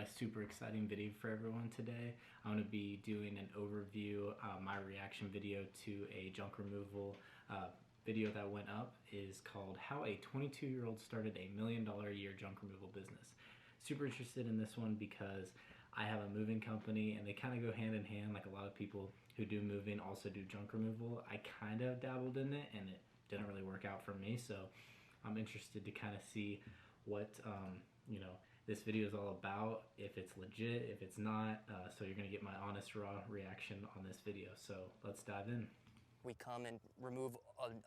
a super exciting video for everyone today. I'm going to be doing an overview, my reaction video to a junk removal video that went up is called How a 22-Year-Old Started a $1 Million a Year Junk Removal Business. Super interested in this one because I have a moving company and they kind of go hand in hand. Like a lot of people who do moving also do junk removal. I kind of dabbled in it and it didn't really work out for me, so I'm interested to kind of see what this video is all about, if it's legit, if it's not. So you're gonna get my honest raw reaction on this video. So let's dive in. We come and remove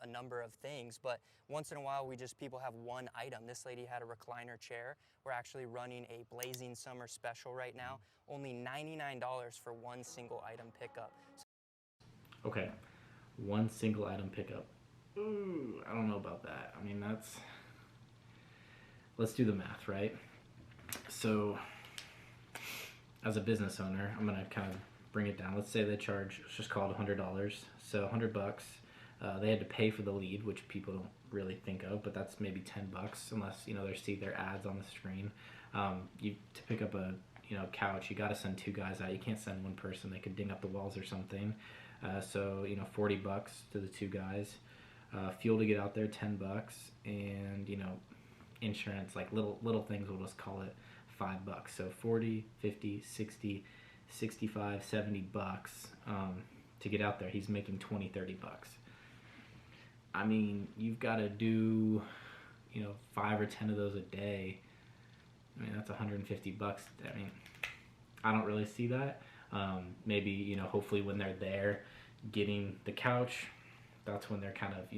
a number of things, but once in a while people have one item. This lady had a recliner chair. We're actually running a Blazing Summer special right now. Only $99 for one single item pickup. Okay, one single item pickup. Ooh, I don't know about that. I mean, let's do the math, right? So as a business owner, I'm gonna kind of bring it down. Let's say they charge, let's just call it $100. So $100, they had to pay for the lead, which people don't really think of, but that's maybe $10 unless they see their ads on the screen. To pick up a couch, you got to send two guys out. You can't send one person; they could ding up the walls or something. So $40 to the two guys. Fuel to get out there, $10, and insurance, like little things, we'll just call it $5. So 40, 50, 60, 65, 70 bucks to get out there. He's making 20, 30 bucks. I mean, you've got to do 5 or 10 of those a day. I mean, that's 150 bucks. I mean, I don't really see that. Maybe hopefully when they're there getting the couch, that's when they're kind of,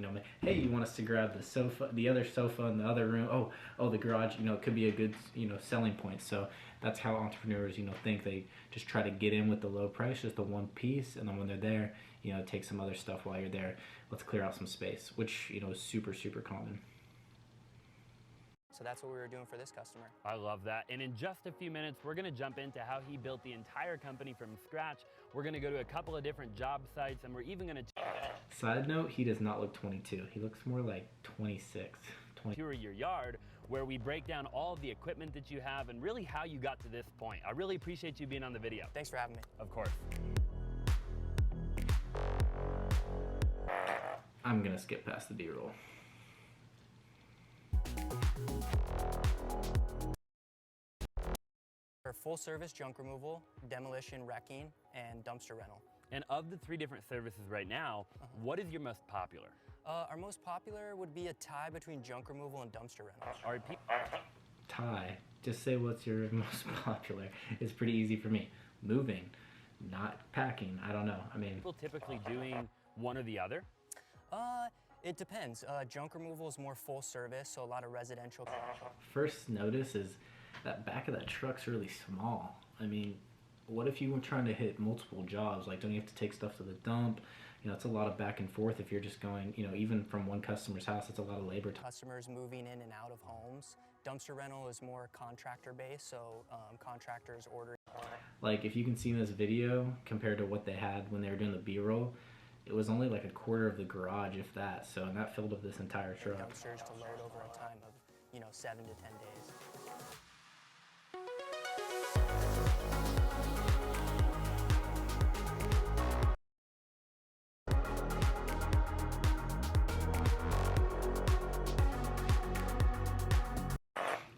hey, you want us to grab the sofa, the other sofa in the other room? Oh, the garage, it could be a good, selling point. So that's how entrepreneurs, think. They just try to get in with the low price, just the one piece. And then when they're there, take some other stuff while you're there. Let's clear out some space, which, is super, super common. So that's what we were doing for this customer. I love that. And in just a few minutes, we're gonna jump into how he built the entire company from scratch. We're gonna go to a couple of different job sites, and we're even gonna Side note, he does not look 22. He looks more like 26. tour your yard, where we break down all of the equipment that you have and really how you got to this point. I really appreciate you being on the video. Thanks for having me. Of course. I'm gonna skip past the B-roll. For full service junk removal, demolition, wrecking, and dumpster rental. And of the 3 different services right now, what is your most popular? Our most popular would be a tie between junk removal and dumpster rental. Tie. Just say what's your most popular. It's pretty easy for me. Moving, not packing. I don't know. I mean, People typically doing one or the other? It depends. Junk removal is more full service, so a lot of residential. First notice is that back of that truck's really small. I mean, what if you were trying to hit multiple jobs? Like, don't you have to take stuff to the dump? It's a lot of back and forth if you're just going, even from one customer's house, it's a lot of labor time. Customers moving in and out of homes. Dumpster rental is more contractor based, so contractors order. Like, if you can see in this video compared to what they had when they were doing the B-roll, it was only like a quarter of the garage, if that. So, and that filled up this entire truck. Dumpsters to load over a time of 7 to 10 days.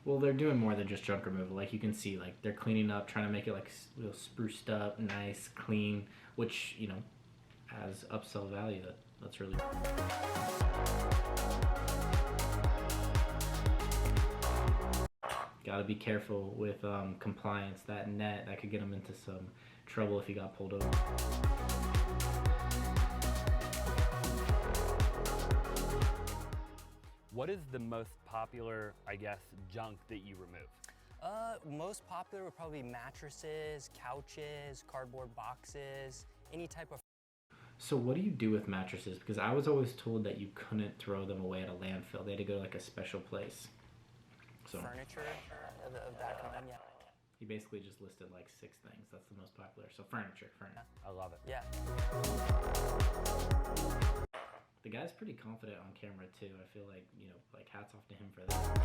Well, they're doing more than just junk removal. Like, you can see, like, they're cleaning up, trying to make it like spruced up, nice, clean, which has upsell value. That's really gotta be careful with compliance. That net, that could get them into some trouble if you got pulled over. What is the most popular, I guess, junk that you remove? Most popular would probably be mattresses, couches, cardboard boxes, any type of. So what do you do with mattresses? Because I was always told that you couldn't throw them away at a landfill. They had to go to like a special place. So Furniture of that kind, yeah. he basically just listed like 6 things. That's the most popular. So furniture. I love it. Yeah. The guy's pretty confident on camera too. I feel like, like hats off to him for that.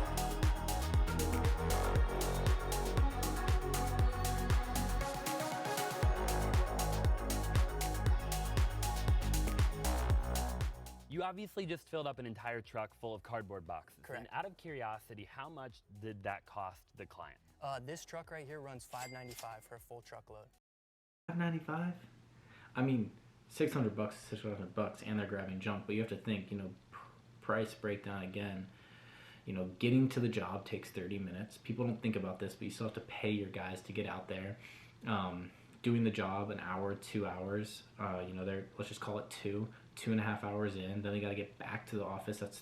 obviously just filled up an entire truck full of cardboard boxes. Correct. And out of curiosity, how much did that cost the client? This truck right here runs $595 for a full truckload. $5.95. I mean, $600 is $600, and they're grabbing junk. But you have to think, price breakdown again. Getting to the job takes 30 minutes. People don't think about this, but you still have to pay your guys to get out there. Doing the job an hour, 2 hours. Let's just call it 2.5 hours in. Then they got to get back to the office. That's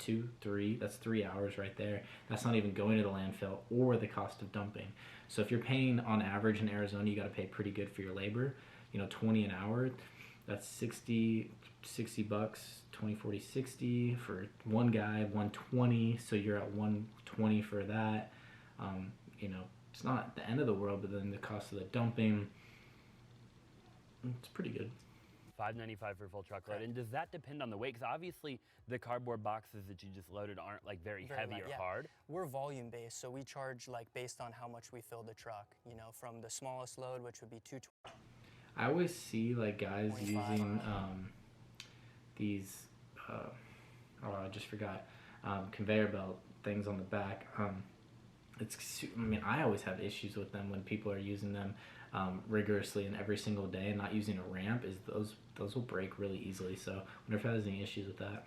2, 3. That's 3 hours right there. That's not even going to the landfill or the cost of dumping. So if you're paying on average in Arizona, you got to pay pretty good for your labor. 20 an hour. That's $60, 20, 40, 60 for one guy, 120. So you're at 120 for that. It's not the end of the world, but then the cost of the dumping, it's pretty good. $5.95 for a full truckload. And does that depend on the weight? Because obviously the cardboard boxes that you just loaded aren't like very heavy light, or yeah. hard. We're volume based, so we charge like based on how much we fill the truck. From the smallest load, which would be 220. I always see like guys 25 using these, I just forgot, conveyor belt things on the back. I always have issues with them when people are using them rigorously and every single day and not using a ramp. Is those will break really easily. So I wonder if I has any issues with that.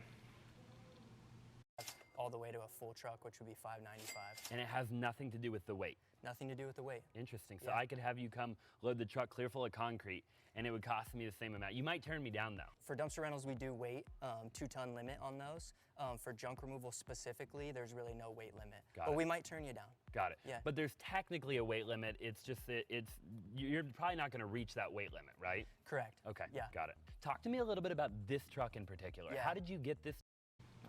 All the way to a full truck, which would be $595. And it has nothing to do with the weight. Nothing to do with the weight. Interesting. So Yeah. I could have you come load the truck clear full of concrete and it would cost me the same amount. You might turn me down though. For dumpster rentals, we do weight, 2-ton limit on those. For junk removal specifically, there's really no weight limit. But we might turn you down. Got it. Yeah. But there's technically a weight limit. It's just that you're probably not going to reach that weight limit, right? Correct. Okay. Yeah. Got it. Talk to me a little bit about this truck in particular. Yeah. How did you get this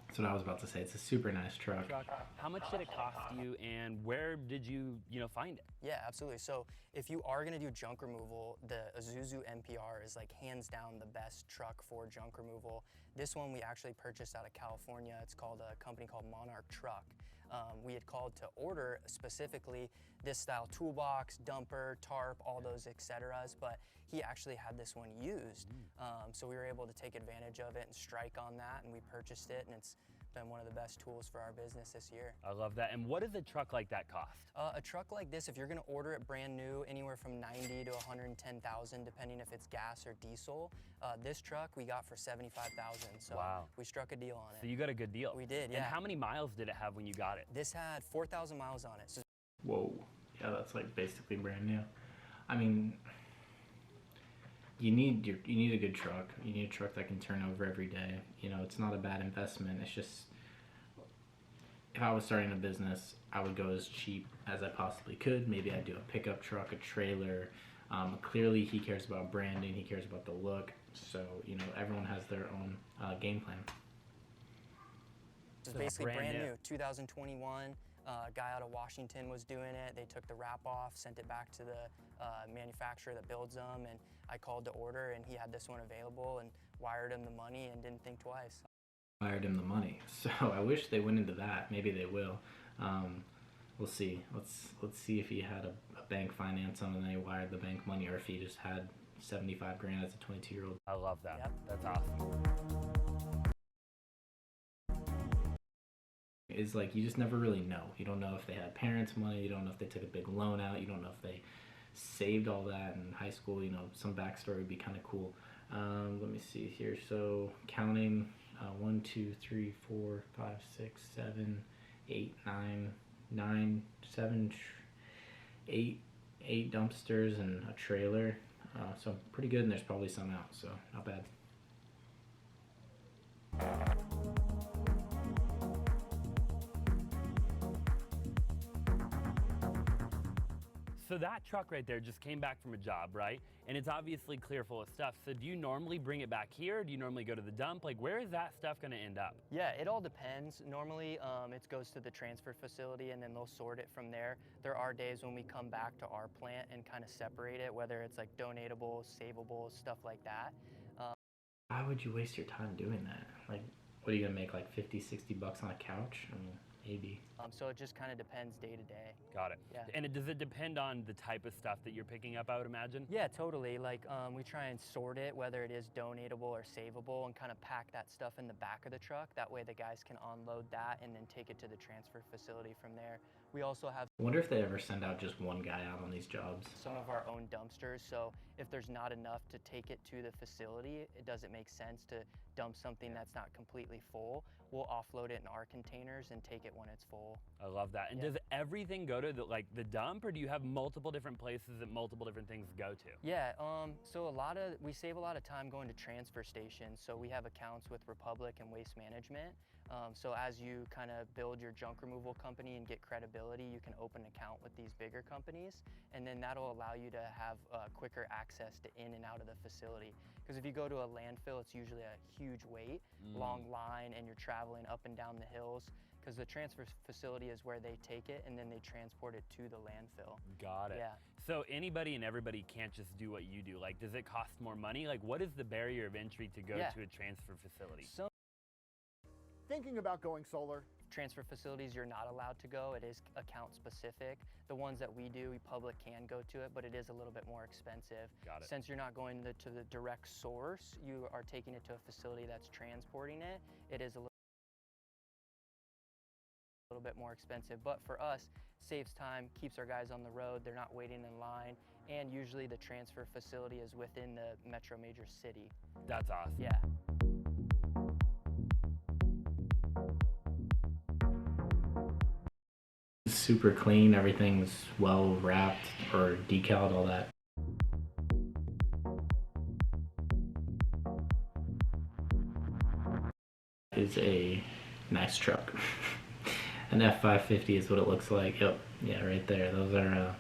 That's what I was about to say. It's a super nice truck. truck? How much did it cost you, and where did you find it? Yeah, absolutely. So if you are going to do junk removal, the Isuzu MPR is like hands down the best truck for junk removal. This one we actually purchased out of California. It's called a company called Monarch Truck. We had called to order specifically this style toolbox, dumper, tarp, all those et-ceteras, but he actually had this one used. So we were able to take advantage of it and strike on that, and we purchased it, and it's been one of the best tools for our business this year. I love that. And what does a truck like that cost? A truck like this, if you're gonna order it brand new, anywhere from 90 to 110,000, depending if it's gas or diesel. This truck we got for 75,000. So Wow. we struck a deal on it. So you got a good deal. We did, yeah. And how many miles did it have when you got it? This had 4,000 miles on it. So Whoa. Yeah, that's like basically brand new. I mean, you need a good truck. You need a truck that can turn over every day. It's not a bad investment. It's just, if I was starting a business, I would go as cheap as I possibly could. Maybe I'd do a pickup truck, a trailer. Clearly he cares about branding. He cares about the look. So, everyone has their own game plan. it's basically brand new, 2021. A guy out of Washington was doing it. They took the wrap off, sent it back to the manufacturer that builds them, and I called to order, and he had this one available and wired him the money and didn't think twice. Wired him the money. So I wish they went into that. Maybe they will. We'll see. Let's see if he had a bank finance on and then he wired the bank money, or if he just had 75 grand as a 22-year-old. I love that. Yep. That's awesome. Is like, you just never really know. You don't know if they had parents' money. You don't know if they took a big loan out. You don't know if they saved all that in high school. Some backstory would be kind of cool. Let me see here. So counting 1, 2, 3, 4, 5, 6, 7, 8, 9, 7, 8 dumpsters and a trailer. So pretty good, and there's probably some out, so not bad. So that truck right there just came back from a job, right? And it's obviously clear full of stuff. So do you normally bring it back here? Do you normally go to the dump? Like, where is that stuff gonna end up? Yeah, it all depends. Normally, it goes to the transfer facility and then they'll sort it from there. There are days when we come back to our plant and kind of separate it, whether it's like donatable, savable, stuff like that. Why would you waste your time doing that? Like, what are you gonna make, like $50, $60 on a couch? I mean, maybe. So it just kind of depends day to day. Got it. Yeah. And does it depend on the type of stuff that you're picking up, I would imagine? Yeah, totally. Like we try and sort it, whether it is donatable or savable, and kind of pack that stuff in the back of the truck. That way the guys can unload that and then take it to the transfer facility from there. We also have I wonder if they ever send out just one guy out on these jobs. some of our own dumpsters, so if there's not enough to take it to the facility, it doesn't make sense to dump something that's not completely full. We'll offload it in our containers and take it when it's full. I love that. And Yeah. does everything go to the dump, or do you have multiple different places that multiple different things go to? Yeah, so we save a lot of time going to transfer stations. So we have accounts with Republic and Waste Management. So as you kind of build your junk removal company and get credibility, you can open an account with these bigger companies, and then that'll allow you to have quicker access to in and out of the facility. Because if you go to a landfill, it's usually a huge wait, long line, and you're traveling up and down the hills. Because the transfer facility is where they take it and then they transport it to the landfill. Got it. Yeah. So anybody and everybody can't just do what you do. Like, does it cost more money? Like, what is the barrier of entry to go Yeah. to a transfer facility? Some Thinking about going solar? transfer facilities you're not allowed to go. It is account specific. The ones that we do, public can go to it, but it is a little bit more expensive. Got it. Since you're not going to the direct source, you are taking it to a facility that's transporting it. It is a little bit more expensive, but for us, saves time, keeps our guys on the road, they're not waiting in line, and usually the transfer facility is within the metro major city. That's awesome. Yeah. It's super clean, everything's well wrapped or decaled, all that. Is a nice truck. An F550 is what it looks like. Yep, yeah, right there. Those are,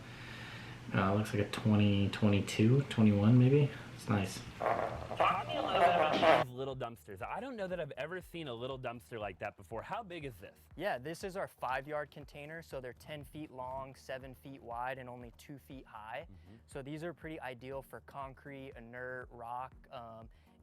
looks like a 2022, 21 maybe. It's nice. Talk to me a little bit about these little dumpsters. I don't know that I've ever seen a little dumpster like that before. How big is this? Yeah, this is our 5-yard container, so they're 10 feet long, 7 feet wide, and only 2 feet high. So these are pretty ideal for concrete, inert, rock,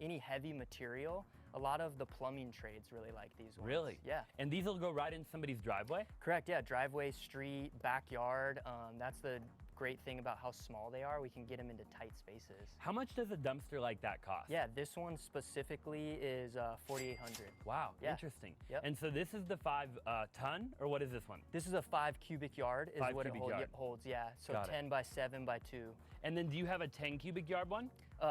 any heavy material. A lot of the plumbing trades really like these ones. Really? Yeah. And these will go right in somebody's driveway? Correct, yeah, driveway, street, backyard. That's the great thing about how small they are. We can get them into tight spaces. How much does a dumpster like that cost? Yeah, this one specifically is $4,800. Wow, Yeah. interesting. Yep. And so this is the 5-ton, or what is this one? This is a 5 cubic yard is 5 what cubic it yard. holds, yeah. So Got it. 10 by 7 by 2. And then do you have a 10 cubic yard one?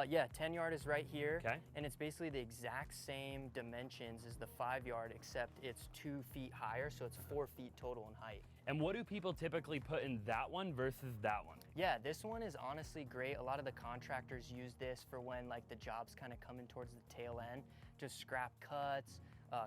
Yeah, 10 yard is right here. Okay. And it's basically the exact same dimensions as the 5 yard, except it's 2 feet higher, so it's 4 feet total in height. And what do people typically put in that one versus that one? Yeah, this one is honestly great. A lot of the contractors use this for when like the job's kind of coming towards the tail end, just scrap cuts,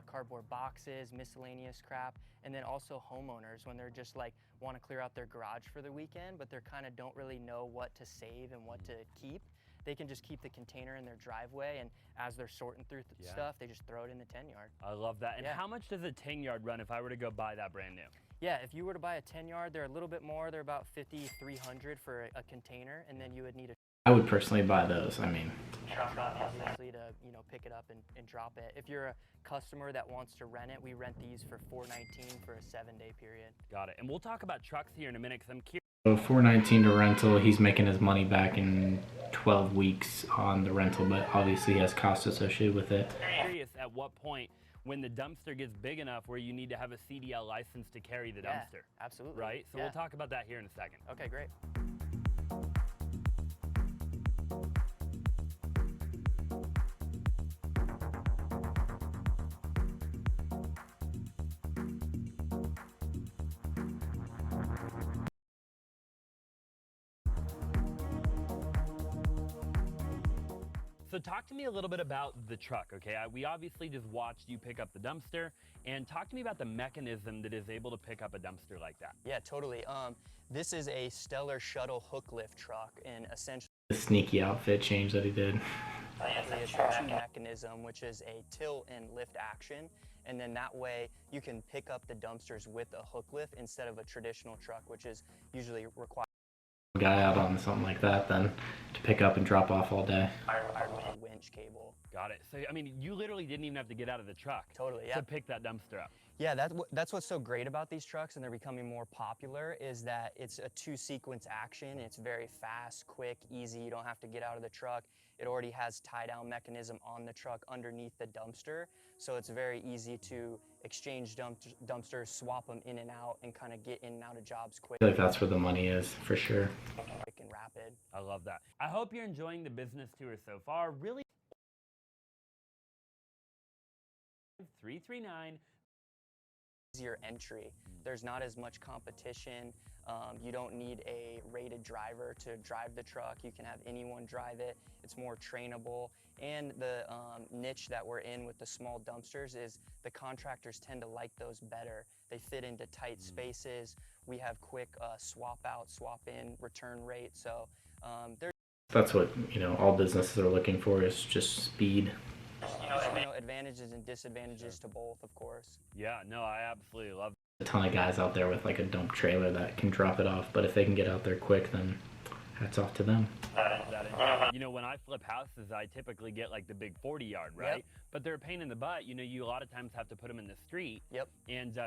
cardboard boxes, miscellaneous crap, and then also homeowners when they're just like want to clear out their garage for the weekend, but they're kind of don't really know what to save and what to keep. They can just keep the container in their driveway, and as they're sorting through stuff, they just throw it in the 10 yard. I love that. And Yeah. how much does a 10 yard run if I were to go buy that brand new? Yeah, if you were to buy a 10 yard, they're a little bit more. They're about $5,300 for a container, and then you would need a I would personally buy those. I mean, truck obviously to pick it up and drop it. If you're a customer that wants to rent it, we rent these for $419 for a 7-day period. Got it. And we'll talk about trucks here in a minute because I'm curious. so $419 to rental, he's making his money back in 12 weeks on the rental, but obviously he has costs associated with it. At what point when the dumpster gets big enough where you need to have a CDL license to carry the Yeah, dumpster. absolutely. Right? So Yeah. we'll talk about that here in a second. Okay, great. So talk to me a little bit about the truck, okay? We obviously just watched you pick up the dumpster, and talk to me about the mechanism that is able to pick up a dumpster like that. Yeah, totally. This is a Stellar shuttle hook lift truck, and essentially The sneaky outfit change that he did. it's a two mechanism, which is a tilt and lift action, and then that way you can pick up the dumpsters with a hook lift instead of a traditional truck, which is usually required. Guy out on something like that then to pick up and drop off all day. Wind inch cable. Got it. So, I mean, you literally didn't even have to get out of the truck Totally, yeah. to pick that dumpster up. Yeah, that's what's so great about these trucks, and they're becoming more popular, is that it's a 2-sequence action. It's very fast, quick, easy. You don't have to get out of the truck. It already has tie-down mechanism on the truck underneath the dumpster, so it's very easy to exchange dumpsters, swap them in and out, and kind of get in and out of jobs quick. I feel like that's where the money is, for sure. Quick and rapid. I love that. I hope you're enjoying the business tour so far. Really, 339. Easier entry. There's not as much competition. You don't need a rated driver to drive the truck. You can have anyone drive it. It's more trainable. And the niche that we're in with the small dumpsters is the contractors tend to like those better. They fit into tight spaces. We have quick swap out, swap in return rate. So That's what, all businesses are looking for, is just speed. advantages and disadvantages to both, of course. Yeah, no, I absolutely love A ton of guys out there with like a dump trailer that can drop it off, but if they can get out there quick, then hats off to them. that. When I flip houses, I typically get like the big 40 yard, right? Yep. But they're a pain in the butt. You a lot of times have to put them in the street. Yep. And,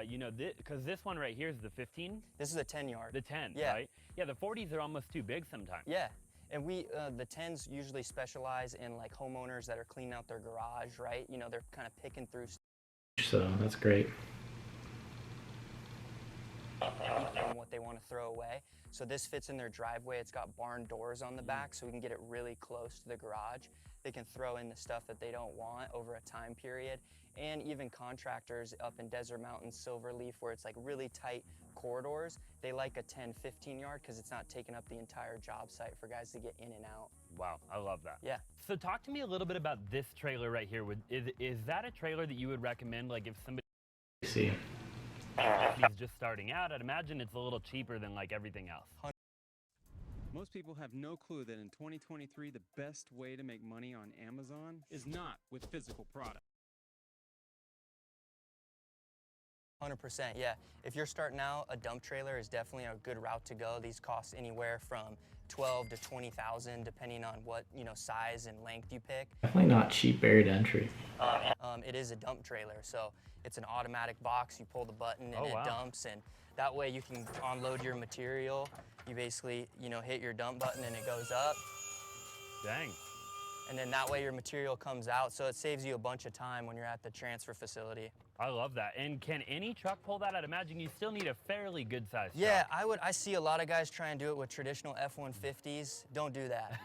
because this one right here is the 15. This is a 10 yard. The 10, Yeah. right? Yeah, the 40s are almost too big sometimes. Yeah. And the 10s usually specialize in like homeowners that are cleaning out their garage, right? They're kind of picking through So that's great. and what they want to throw away. So this fits in their driveway. It's got barn doors on the back, so we can get it really close to the garage. They can throw in the stuff that they don't want over a time period. And even contractors up in Desert Mountain, Silverleaf, where it's like really tight corridors, they like a 10, 15 yard because it's not taking up the entire job site for guys to get in and out. Wow, I love that. Yeah. So talk to me a little bit about this trailer right here. Is that a trailer that you would recommend, like if somebody See, is just starting out? I'd imagine it's a little cheaper than like everything else. Most people have no clue that in 2023, the best way to make money on Amazon is not with physical products. 100%, yeah. If you're starting out, a dump trailer is definitely a good route to go. These cost anywhere from 12 to 20,000, depending on what size and length you pick. definitely not cheap barrier to entry. It is a dump trailer, so it's an automatic box. You pull the button and Oh, wow. it dumps, and that way you can unload your material. You basically, hit your dump button and it goes up, Dang. and then that way your material comes out. So it saves you a bunch of time when you're at the transfer facility. I love that. And can any truck pull that? I'd imagine you still need a fairly good sized Yeah, truck. I see a lot of guys try and do it with traditional F-150s. Don't do that.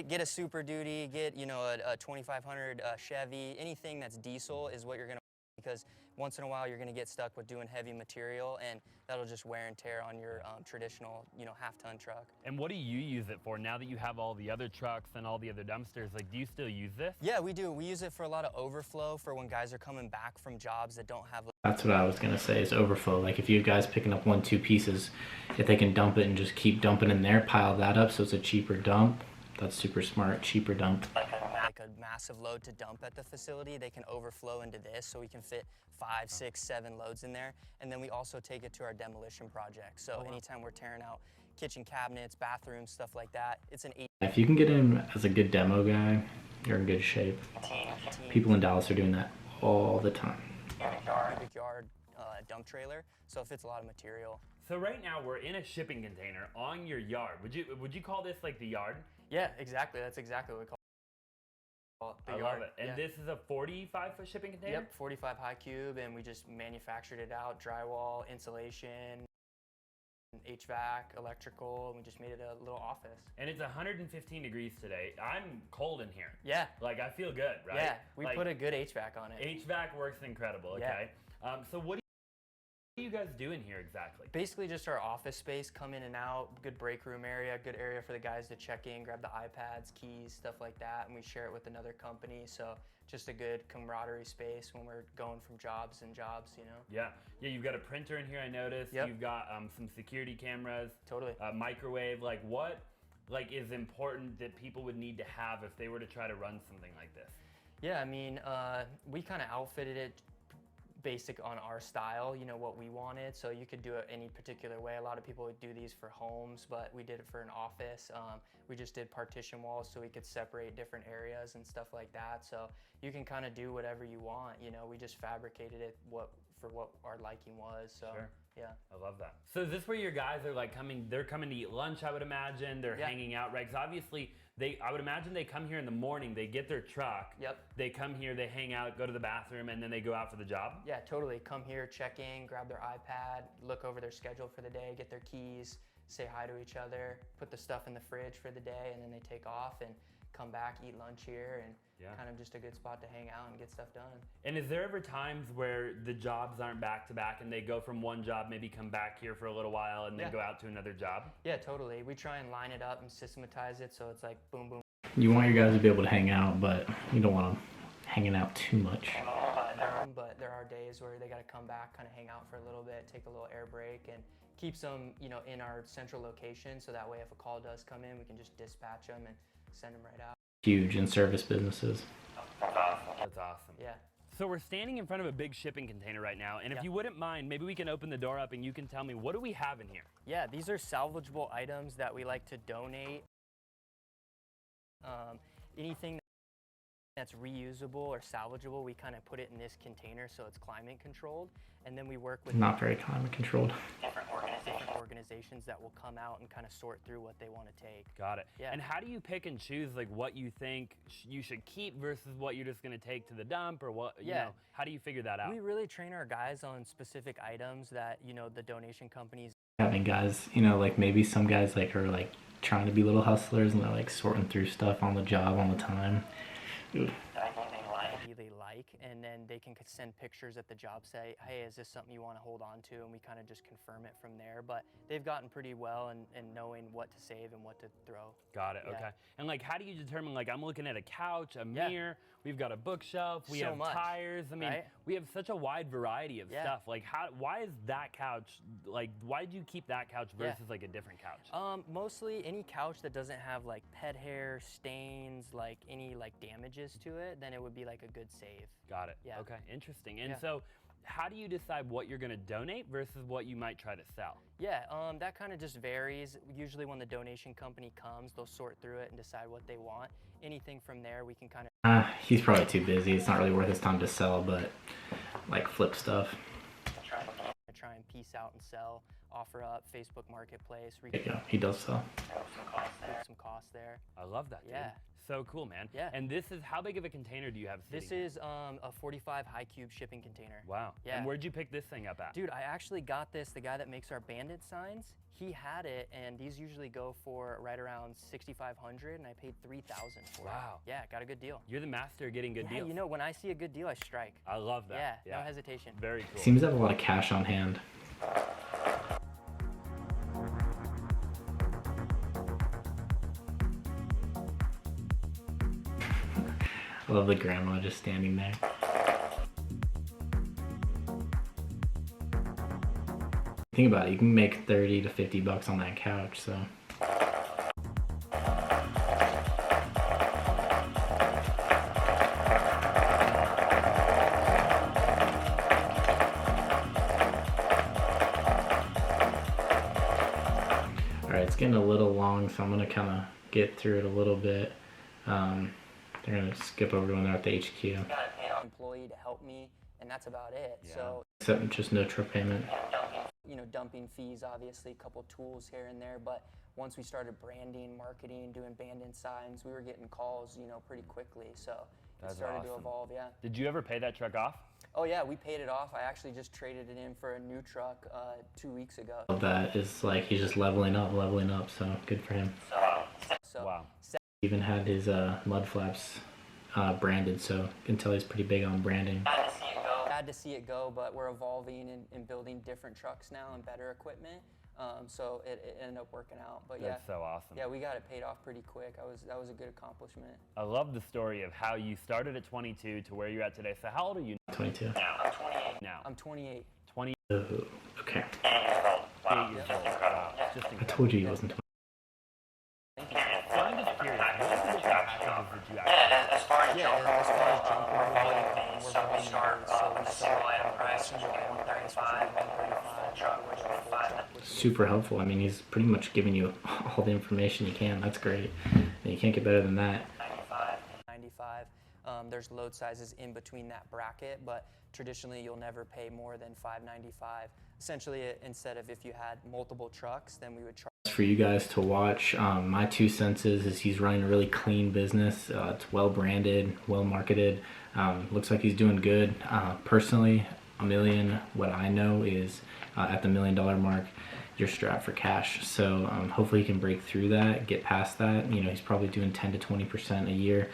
Get a Super Duty, get a 2500 Chevy. Anything that's diesel is what you're gonna, because once in a while you're gonna get stuck with doing heavy material, and that'll just wear and tear on your traditional half-ton truck. And what do you use it for now that you have all the other trucks and all the other dumpsters? Like, do you still use this? Yeah, we do. We use it for a lot of overflow for when guys are coming back from jobs that don't have. That's what I was gonna say, is overflow. Like if you guys picking up 1-2 pieces, if they can dump it and just keep dumping in there, pile that up so it's a cheaper dump. That's super smart, cheaper dump. Like a massive load to dump at the facility, they can overflow into this, so we can fit 5, 6, 7 loads in there. And then we also take it to our demolition project. So anytime we're tearing out kitchen cabinets, bathrooms, stuff like that, it's an 8. If you can get in as a good demo guy, you're in good shape. People in Dallas are doing that all the time. Cubic yard dump trailer, so it fits a lot of material. So right now we're in a shipping container on your yard. Would you call this like the yard? Yeah, exactly. That's exactly what we call it. The I yard. love it. And Yeah. this is a 45-foot shipping container? Yep, 45 high cube, and we just manufactured it out, drywall, insulation, HVAC, electrical, and we just made it a little office. And it's 115 degrees today. I'm cold in here. Yeah. Like, I feel good, right? Yeah, we Like, put a good HVAC on it. HVAC works incredible, Yeah. okay? So what do you guys do in here exactly? Basically just our office space, come in and out, good break room area, good area for the guys to check in, grab the iPads, keys, stuff like that, and we share it with another company, so just a good camaraderie space when we're going from jobs and jobs, Yeah, you've got a printer in here, I noticed. Yep. You've got some security cameras. Totally. Microwave. Like, what is important that people would need to have if they were to try to run something like this? Yeah, I mean, we kind of outfitted it basic on our style, you know, what we wanted. So you could do it any particular way. A lot of people would do these for homes, but we did it for an office. We just did partition walls so we could separate different areas and stuff like that. So you can kind of do whatever you want. You know, we just fabricated it for what our liking was. So Sure. yeah. I love that. So is this where your guys are like they're coming to eat lunch, I would imagine. They're hanging out, right? Because obviously I would imagine they come here in the morning, they get their truck. Yep. They come here, they hang out, go to the bathroom, and then they go out for the job? Yeah, totally. Come here, check in, grab their iPad, look over their schedule for the day, get their keys, say hi to each other, put the stuff in the fridge for the day, and then they take off and come back, eat lunch here, and kind of just a good spot to hang out and get stuff done. And is there ever times where the jobs aren't back to back and they go from one job, maybe come back here for a little while and then go out to another job? Yeah, totally. We try and line it up and systematize it so it's like boom, boom. You want your guys to be able to hang out, but you don't want them hanging out too much. But there are days where they got to come back, kind of hang out for a little bit, take a little air break, and keeps them, you know, in our central location. So that way, if a call does come in, we can just dispatch them and send them right out. Huge in service businesses. That's awesome. Yeah. So we're standing in front of a big shipping container right now, and if you wouldn't mind, maybe we can open the door up and you can tell me, what do we have in here? Yeah, these are salvageable items that we like to donate. Anything that's reusable or salvageable, we kind of put it in this container so it's climate controlled, and then we work with not very climate controlled. Different organizations that will come out and kind of sort through what they want to take. Got it. Yeah. And how do you pick and choose like what you think you should keep versus what you're just going to take to the dump, or what, you know, how do you figure that out? We really train our guys on specific items that, you know, the donation companies. Having guys, you know, like maybe some guys like are like trying to be little hustlers and they're like sorting through stuff on the job all the time. Ooh. Really like, and then they can send pictures at the job, say, hey, is this something you want to hold on to, and we kind of just confirm it from there. But they've gotten pretty well in knowing what to save and what to throw. Got it. Okay. And like, how do you determine, like, I'm looking at a couch, a mirror, we've got a bookshelf, we have tires. I mean, we have such a wide variety of stuff. Like, why is that couch, like, why did you keep that couch versus like a different couch? Mostly any couch that doesn't have like pet hair, stains, like any like damages to it, then it would be like a good save. Got it. Yeah. Okay, interesting. And so how do you decide what you're going to donate versus what you might try to sell? Yeah, that kind of just varies. Usually when the donation company comes, they'll sort through it and decide what they want. Anything from there, we can kind of... He's probably too busy. It's not really worth his time to sell, but like flip stuff. Try and piece out and sell, offer up, Facebook Marketplace. Yeah, he does sell. Some cost there. I love that, dude. Yeah. So cool, man. Yeah. And this is, how big of a container do you have sitting This is a 45 high cube shipping container. Wow. Yeah. And where'd you pick this thing up at? Dude, I actually got this, the guy that makes our bandit signs, he had it, and these usually go for right around $6,500, and I paid $3,000 for it. Wow. Yeah, got a good deal. You're the master of getting good deals. You know, when I see a good deal, I strike. I love that. Yeah, no hesitation. Very cool. Seems to have a lot of cash on hand. I love the grandma just standing there. Think about it, you can make 30 to 50 bucks on that couch, so. Alright, it's getting a little long, so I'm gonna kind of get through it a little bit. They're gonna skip over to when they're at the HQ. I gotta pay an employee to help me, and that's about it. Yeah. So, Except just no truck payment. you know, dumping fees, obviously, a couple tools here and there, but once we started branding, marketing, doing bandit signs, we were getting calls, you know, pretty quickly. So it started to evolve, yeah. Did you ever pay that truck off? Oh yeah, we paid it off. I actually just traded it in for a new truck 2 weeks ago. That is like he's just leveling up, so good for him. So Wow. He even had his mud flaps branded, so you can tell he's pretty big on branding. Sad to see it go, but we're evolving and building different trucks now and better equipment. So it ended up working out. But That's so awesome. yeah, we got it paid off pretty quick. That was a good accomplishment. I love the story of how you started at 22 to where you're at today. So how old are you 22. I'm 28. now? I'm 28. 20. Oh, okay. Wow. Just I incredible. told you he wasn't 20. Thank you. So I'm just curious, what are the different packages that you actually As far as jumping, we're volume, so we start with single enterprise single item price, which would be $135. Super helpful. I mean, he's pretty much giving you all the information you can. That's great. And you can't get better than that. 95. There's load sizes in between that bracket, but traditionally you'll never pay more than $595. Essentially, instead of if you had multiple trucks, then we would charge. For you guys to watch, my 2 cents is he's running a really clean business. It's well branded, well marketed. Looks like he's doing good. Personally, $1 million, what I know is at the $1 million mark, you're strapped for cash. So hopefully he can break through that, get past that. You know, he's probably doing 10 to 20% a year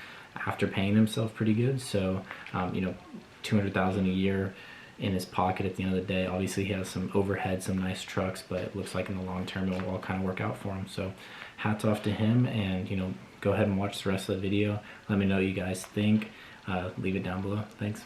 after paying himself pretty good. So, you know, $200,000 a year in his pocket at the end of the day. Obviously he has some overhead, some nice trucks, but it looks like in the long term it will all kind of work out for him. So hats off to him, and you know, go ahead and watch the rest of the video. Let me know what you guys think. Leave it down below. Thanks.